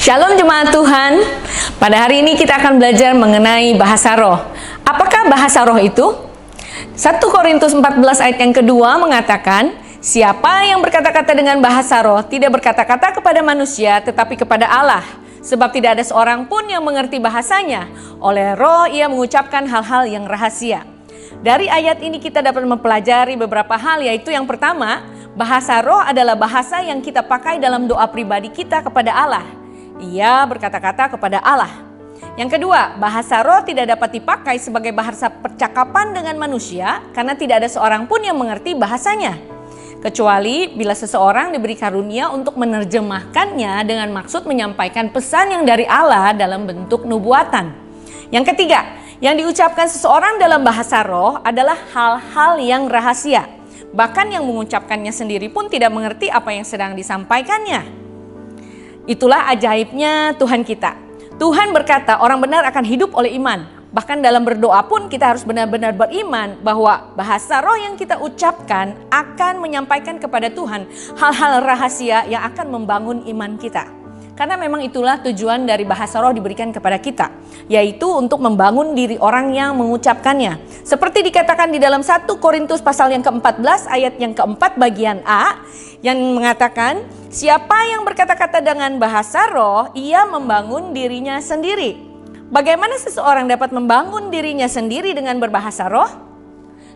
Shalom jemaat Tuhan. Pada hari ini kita akan belajar mengenai bahasa roh. Apakah bahasa roh itu? 1 Korintus 14 ayat yang kedua mengatakan, siapa yang berkata-kata dengan bahasa roh tidak berkata-kata kepada manusia tetapi kepada Allah. Sebab tidak ada seorang pun yang mengerti bahasanya. Oleh roh ia mengucapkan hal-hal yang rahasia. Dari ayat ini kita dapat mempelajari beberapa hal, yaitu yang pertama, bahasa roh adalah bahasa yang kita pakai dalam doa pribadi kita kepada Allah. Ia berkata-kata kepada Allah. Yang kedua, bahasa roh tidak dapat dipakai sebagai bahasa percakapan dengan manusia karena tidak ada seorang pun yang mengerti bahasanya. Kecuali bila seseorang diberi karunia untuk menerjemahkannya dengan maksud menyampaikan pesan yang dari Allah dalam bentuk nubuatan. Yang ketiga, yang diucapkan seseorang dalam bahasa roh adalah hal-hal yang rahasia. Bahkan yang mengucapkannya sendiri pun tidak mengerti apa yang sedang disampaikannya. Itulah ajaibnya Tuhan kita. Tuhan berkata orang benar akan hidup oleh iman. Bahkan dalam berdoa pun kita harus benar-benar beriman bahwa bahasa roh yang kita ucapkan akan menyampaikan kepada Tuhan hal-hal rahasia yang akan membangun iman kita. Karena memang itulah tujuan dari bahasa roh diberikan kepada kita, yaitu untuk membangun diri orang yang mengucapkannya. Seperti dikatakan di dalam 1 Korintus pasal yang ke-14 ayat yang keempat bagian A, yang mengatakan, siapa yang berkata-kata dengan bahasa roh, ia membangun dirinya sendiri. Bagaimana seseorang dapat membangun dirinya sendiri dengan berbahasa roh?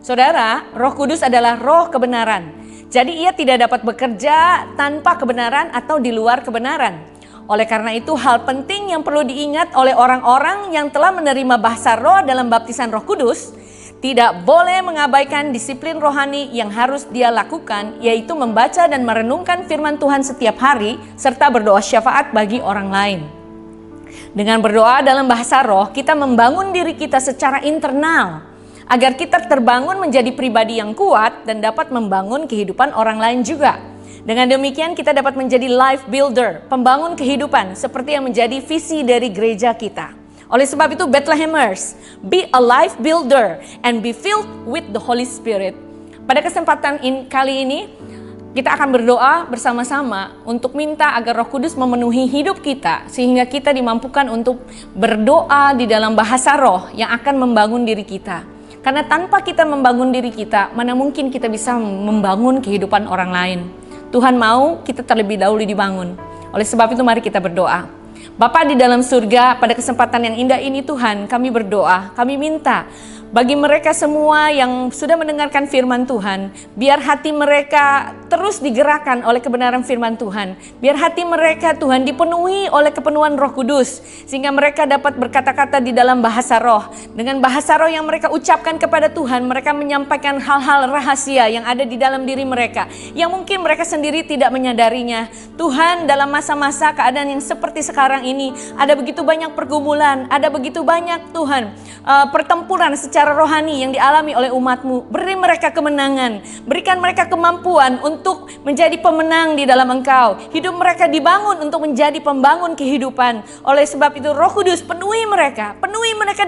Saudara, Roh Kudus adalah roh kebenaran. Jadi ia tidak dapat bekerja tanpa kebenaran atau di luar kebenaran. Oleh karena itu hal penting yang perlu diingat oleh orang-orang yang telah menerima bahasa roh dalam baptisan Roh Kudus, tidak boleh mengabaikan disiplin rohani yang harus dia lakukan, yaitu membaca dan merenungkan firman Tuhan setiap hari serta berdoa syafaat bagi orang lain. Dengan berdoa dalam bahasa roh, kita membangun diri kita secara internal agar kita terbangun menjadi pribadi yang kuat dan dapat membangun kehidupan orang lain juga. Dengan demikian kita dapat menjadi life builder, pembangun kehidupan seperti yang menjadi visi dari gereja kita. Oleh sebab itu Bethlehemers, be a life builder and be filled with the Holy Spirit. Pada kesempatan kali ini kita akan berdoa bersama-sama untuk minta agar Roh Kudus memenuhi hidup kita sehingga kita dimampukan untuk berdoa di dalam bahasa roh yang akan membangun diri kita. Karena tanpa kita membangun diri kita, mana mungkin kita bisa membangun kehidupan orang lain. Tuhan mau kita terlebih dahulu dibangun. Oleh sebab itu mari kita berdoa. Bapa di dalam surga, pada kesempatan yang indah ini Tuhan, kami berdoa, kami minta bagi mereka semua yang sudah mendengarkan firman Tuhan, biar hati mereka terus digerakkan oleh kebenaran firman Tuhan. Biar hati mereka Tuhan dipenuhi oleh kepenuhan Roh Kudus, sehingga mereka dapat berkata-kata di dalam bahasa roh. Dengan bahasa roh yang mereka ucapkan kepada Tuhan, mereka menyampaikan hal-hal rahasia yang ada di dalam diri mereka, yang mungkin mereka sendiri tidak menyadarinya. Tuhan, dalam masa-masa keadaan yang seperti sekarang ini, ada begitu banyak pergumulan, ada begitu banyak Tuhan pertempuran secara rohani yang dialami oleh umat-Mu. Beri mereka kemenangan, berikan mereka kemampuan untuk menjadi pemenang di dalam Engkau. Hidup mereka dibangun untuk menjadi pembangun kehidupan. Oleh sebab itu Roh Kudus penuhi mereka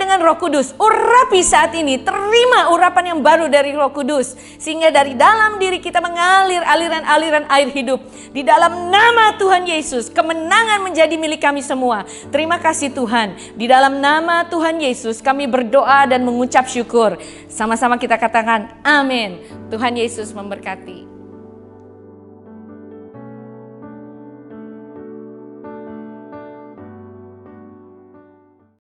dengan Roh Kudus. Urapi saat ini, terima urapan yang baru dari Roh Kudus, sehingga dari dalam diri kita mengalir aliran-aliran air hidup. Di dalam nama Tuhan Yesus, kemenangan menjadi milik kami semua. Terima kasih Tuhan. Di dalam nama Tuhan Yesus kami berdoa dan mengucap syukur. Sama-sama kita katakan amin. Tuhan Yesus memberkati.